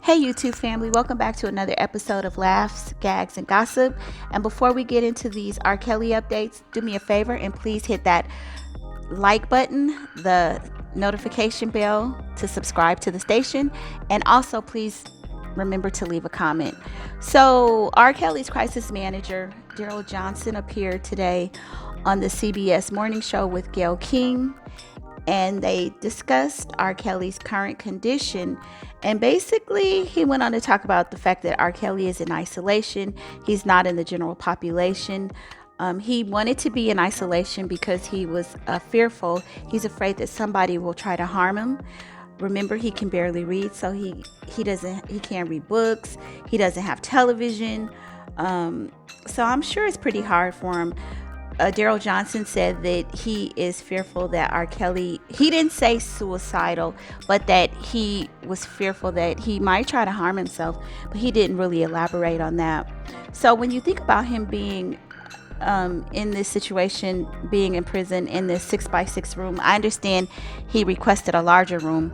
Hey YouTube family, welcome back to another episode of Laughs, Gags, and Gossip. And before we get into these R. Kelly updates, do me a favor and please hit that like button, the notification bell to subscribe to the station, and also please remember to leave a comment. So R. Kelly's crisis manager, Darrell Johnson, appeared today on the CBS morning show with Gayle King, and they discussed R. Kelly's current condition. And basically, he went on to talk about the fact that R. Kelly is in isolation. He's not in the general population. He wanted to be in isolation because he was fearful. He's afraid that somebody will try to harm him. Remember, he can barely read, so he can't read books. He doesn't have television. So I'm sure it's pretty hard for him. Darrell Johnson said that he is fearful that R. Kelly, he didn't say suicidal, but that he was fearful that he might try to harm himself, but he didn't really elaborate on that. So when you think about him being in this situation, being in prison in this 6x6 room, I understand he requested a larger room,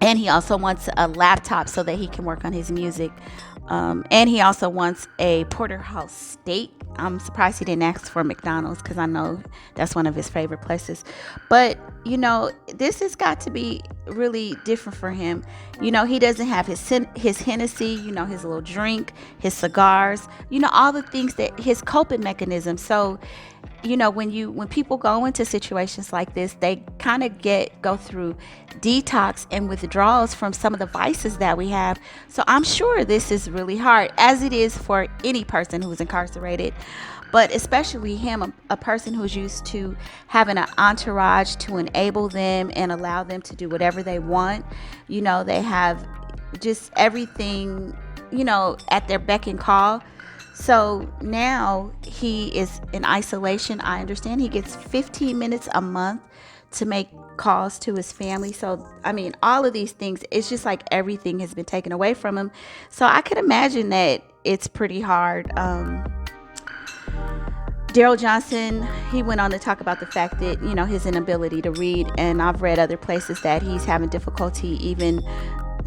and he also wants a laptop so that he can work on his music. And he also wants a porterhouse steak. I'm surprised he didn't ask for McDonald's because I know that's one of his favorite places. But, this has got to be really different for him. He doesn't have his Hennessy, his little drink, his cigars, all the things that his coping mechanism. So, when people go into situations like this, they kind of go through detox and withdrawals from some of the vices that we have. So I'm sure this is really hard, as it is for any person who's incarcerated, but especially him, a person who's used to having an entourage to enable them and allow them to do whatever they want. They have just everything, at their beck and call. So now he is in isolation. I understand he gets 15 minutes a month to make calls to his family. So, all of these things, it's just like everything has been taken away from him. So I could imagine that it's pretty hard. Darrell Johnson, he went on to talk about the fact that, his inability to read. And I've read other places that he's having difficulty even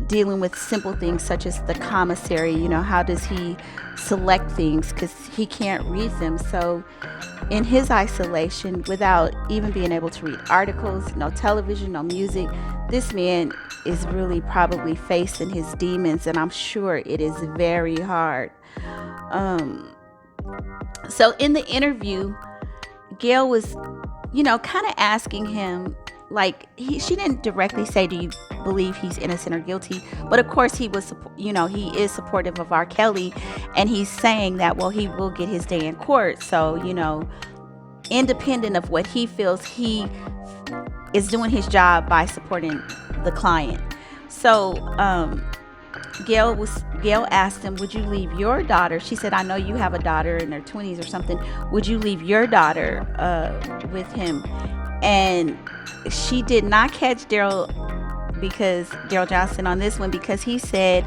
dealing with simple things such as the commissary. How does he select things, because he can't read them. So in his isolation, without even being able to read articles, no television, no music, this man is really probably facing his demons, and I'm sure it is very hard. So in the interview, Gayle was kind of asking him, she didn't directly say, do you believe he's innocent or guilty? But of course he was, he is supportive of R. Kelly, and he's saying that, well, he will get his day in court. So, independent of what he feels, he is doing his job by supporting the client. So, Gayle asked him, would you leave your daughter? She said, I know you have a daughter in her 20s or something. Would you leave your daughter with him? And she did not catch Darrell Johnson on this one, because he said,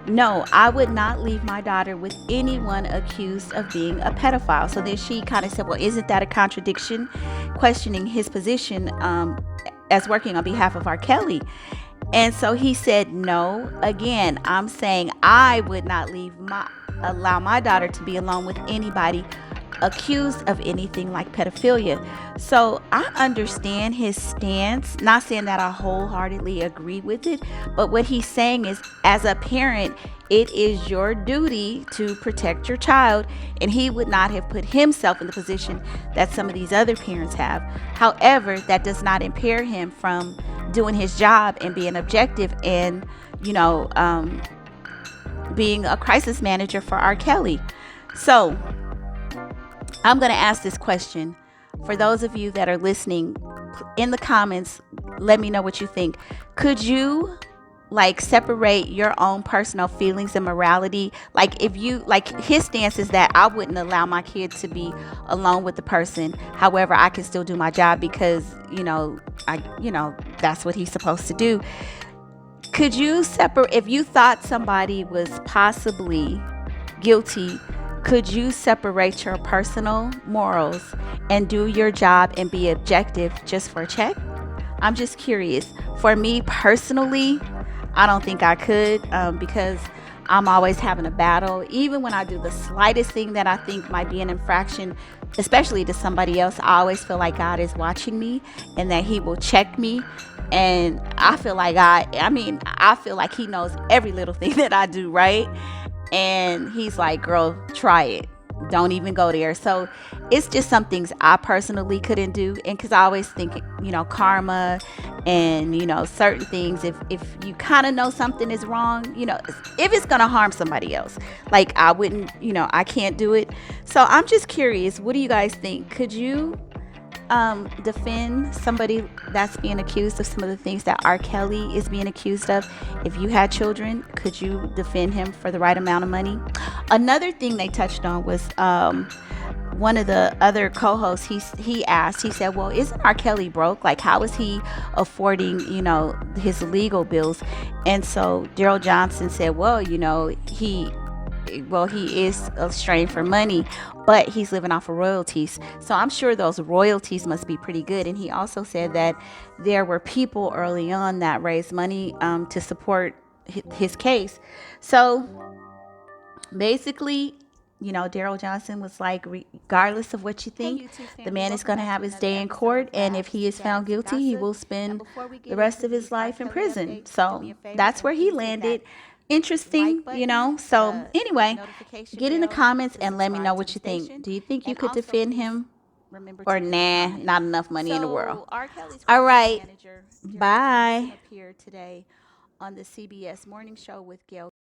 no, I would not leave my daughter with anyone accused of being a pedophile. So then she kind of said, well, isn't that a contradiction? Questioning his position as working on behalf of R. Kelly. And so he said, no, again, I'm saying I would not allow my daughter to be alone with anybody accused of anything like pedophilia. So I understand his stance, not saying that I wholeheartedly agree with it, but what he's saying is, as a parent, it is your duty to protect your child, and he would not have put himself in the position that some of these other parents have. However, that does not impair him from doing his job and being objective and being a crisis manager for R. Kelly. So I'm going to ask this question. For those of you that are listening, in the comments, let me know what you think. Could you separate your own personal feelings and morality? If you, his stance is that I wouldn't allow my kid to be alone with the person. However, I can still do my job because, that's what he's supposed to do. Could you separate, if you thought somebody was possibly guilty, could you separate your personal morals and do your job and be objective just for a check? I'm just curious. For me personally, I don't think I could, because I'm always having a battle. Even when I do the slightest thing that I think might be an infraction, especially to somebody else, I always feel like God is watching me and that He will check me. And I feel like I feel like He knows every little thing that I do, right? And He's like, girl, try it. Don't even go there. So it's just some things I personally couldn't do. And because I always think, karma and, certain things, if you kind of know something is wrong, if it's going to harm somebody else, like I wouldn't, I can't do it. So I'm just curious, what do you guys think? Could you defend somebody that's being accused of some of the things that R. Kelly is being accused of? If you had children, could you defend him for the right amount of money? Another thing they touched on was one of the other co-hosts. He said, well, isn't R. Kelly broke? Like, how is he affording, his legal bills? And so Darrell Johnson said, well, he is strained for money, but he's living off of royalties. So I'm sure those royalties must be pretty good. And he also said that there were people early on that raised money to support his case. So basically, Darrell Johnson was like, regardless of what you think, the man is going to have his day in court. And if he is found guilty, he will spend the rest of his life in prison. So that's where he landed. Interesting, So anyway, get in the comments and let me know what you think. Do you think you could defend him? Or nah, not enough money in the world. All right. Bye. Today on the CBS Morning Show with Gayle